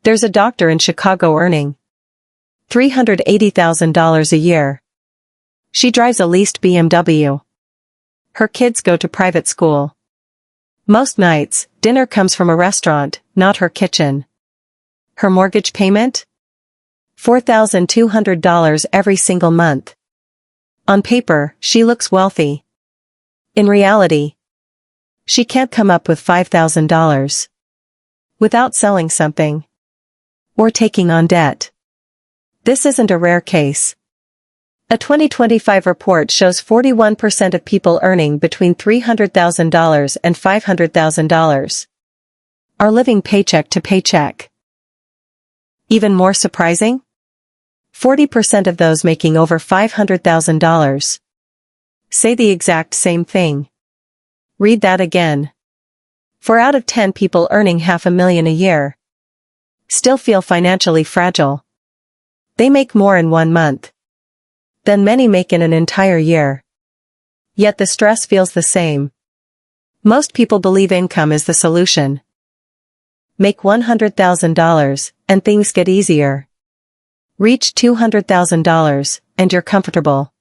There's a doctor in Chicago earning $380,000 a year. She drives a leased BMW. Her kids go to private school. Most nights, dinner comes from a restaurant, not her kitchen. Her mortgage payment? $4,200 every single month. On paper, she looks wealthy. In reality, she can't come up with $5,000 without selling something or taking on debt. This isn't a rare case. A 2025 report shows 41% of people earning between $300,000 and $500,000 are living paycheck to paycheck. Even more surprising? 40% of those making over $500,000 say the exact same thing. Read that again. 4 out of 10 people earning $500,000 a year still feel financially fragile. They make more in 1 month than many make in an entire year. Yet the stress feels the same. Most people believe income is the solution. Make $100,000 and things get easier. Reach $200,000 and you're comfortable.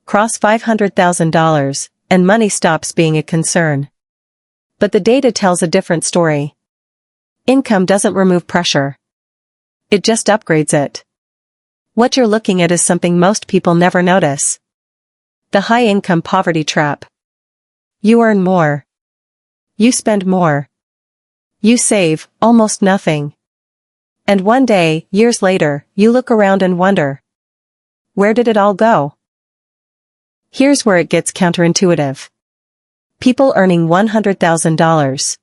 Cross $500,000 and money stops being a concern. But the data tells a different story. Income doesn't remove pressure. It just upgrades it. What you're looking at is something most people never notice. The high-income poverty trap. You earn more. You spend more. You save almost nothing. And one day, years later, you look around and wonder, where did it all go? Here's where it gets counterintuitive. People earning $100,000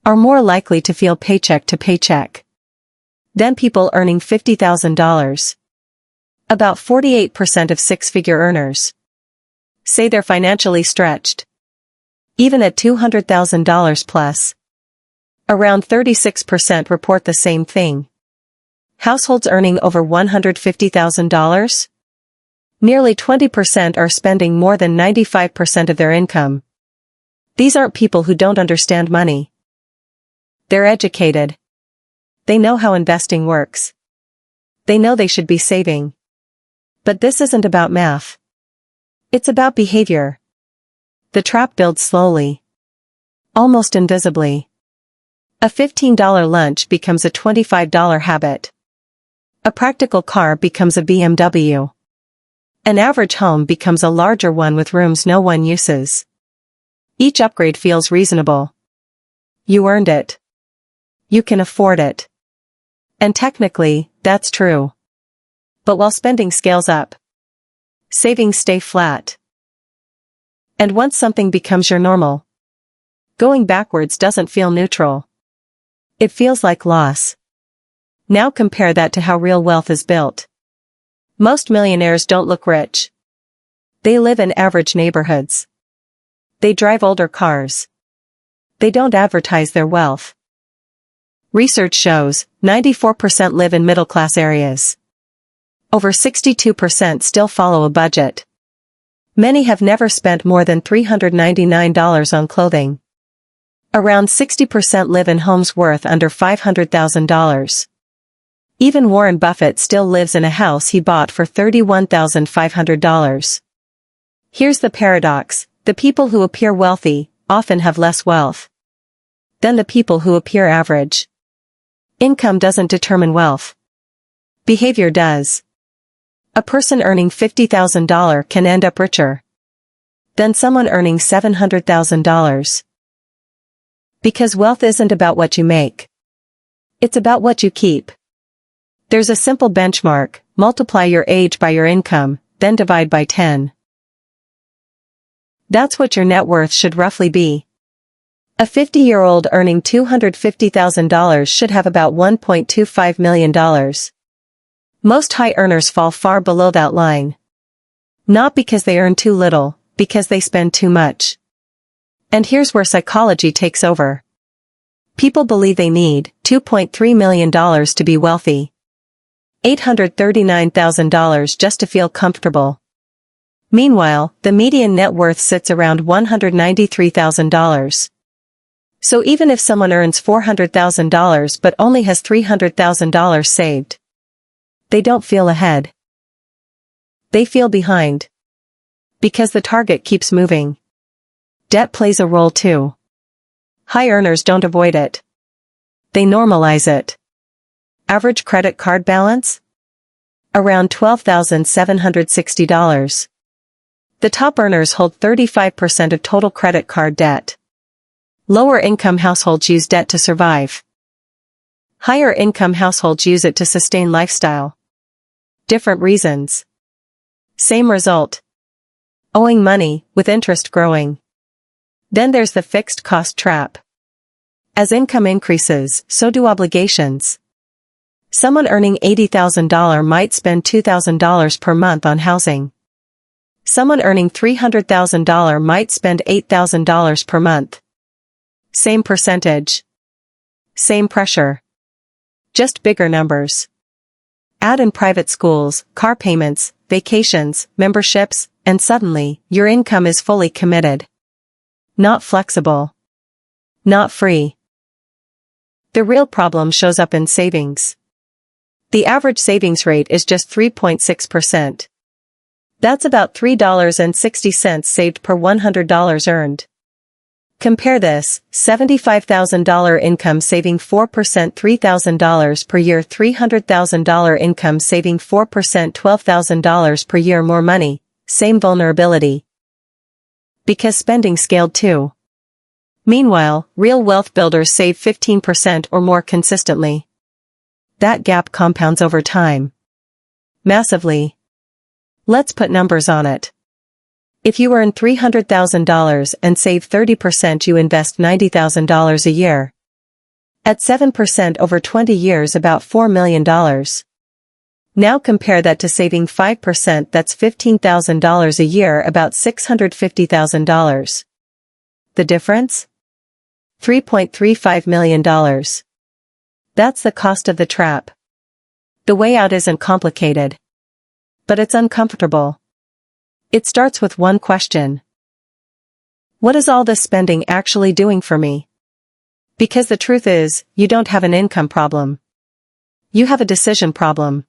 are more likely to feel paycheck to paycheck than people earning $50,000. About 48% of six-figure earners say they're financially stretched. Even at $200,000 plus, around 36% report the same thing. Households earning over $150,000? Nearly 20% are spending more than 95% of their income. These aren't people who don't understand money. They're educated. They know how investing works. They know they should be saving. But this isn't about math. It's about behavior. The trap builds slowly. Almost invisibly. A $15 lunch becomes a $25 habit. A practical car becomes a BMW. An average home becomes a larger one with rooms no one uses. Each upgrade feels reasonable. You earned it. You can afford it. And technically, that's true. But while spending scales up, savings stay flat. And once something becomes your normal, going backwards doesn't feel neutral. It feels like loss. Now compare that to how real wealth is built. Most millionaires don't look rich. They live in average neighborhoods. They drive older cars. They don't advertise their wealth. Research shows 94% live in middle-class areas. Over 62% still follow a budget. Many have never spent more than $399 on clothing. Around 60% live in homes worth under $500,000. Even Warren Buffett still lives in a house he bought for $31,500. Here's the paradox: the people who appear wealthy often have less wealth than the people who appear average. Income doesn't determine wealth. Behavior does. A person earning $50,000 can end up richer than someone earning $700,000. Because wealth isn't about what you make. It's about what you keep. There's a simple benchmark: multiply your age by your income, then divide by 10. That's what your net worth should roughly be. A 50-year-old earning $250,000 should have about $1.25 million. Most high earners fall far below that line. Not because they earn too little, because they spend too much. And here's where psychology takes over. People believe they need $2.3 million to be wealthy. $839,000 just to feel comfortable. Meanwhile, the median net worth sits around $193,000. So even if someone earns $400,000 but only has $300,000 saved, they don't feel ahead. They feel behind. Because the target keeps moving. Debt plays a role too. High earners don't avoid it. They normalize it. Average credit card balance? Around $12,760. The top earners hold 35% of total credit card debt. Lower income households use debt to survive. Higher income households use it to sustain lifestyle. Different reasons. Same result. Owing money, with interest growing. Then there's the fixed cost trap. As income increases, so do obligations. Someone earning $80,000 might spend $2,000 per month on housing. Someone earning $300,000 might spend $8,000 per month. Same percentage. Same pressure. Just bigger numbers. Add in private schools, car payments, vacations, memberships, and suddenly, your income is fully committed. Not flexible. Not free. The real problem shows up in savings. The average savings rate is just 3.6%. That's about $3.60 saved per $100 earned. Compare this, $75,000 income saving 4% $3,000 per year, $300,000 income saving 4% $12,000 per year. More money, same vulnerability. Because spending scaled too. Meanwhile, real wealth builders save 15% or more consistently. That gap compounds over time. Massively. Let's put numbers on it. If you earn $300,000 and save 30%, you invest $90,000 a year. At 7% over 20 years, about $4 million. Now compare that to saving 5%, that's $15,000 a year, about $650,000. The difference? $3.35 million. That's the cost of the trap. The way out isn't complicated. But it's uncomfortable. It starts with one question. What is all this spending actually doing for me? Because the truth is, you don't have an income problem. You have a decision problem.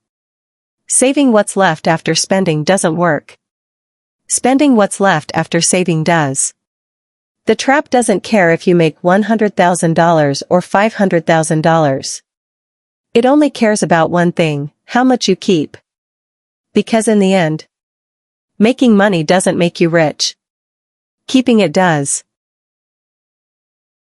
Saving what's left after spending doesn't work. Spending what's left after saving does. The trap doesn't care if you make $100,000 or $500,000. It only cares about one thing, how much you keep. Because in the end, making money doesn't make you rich. Keeping it does.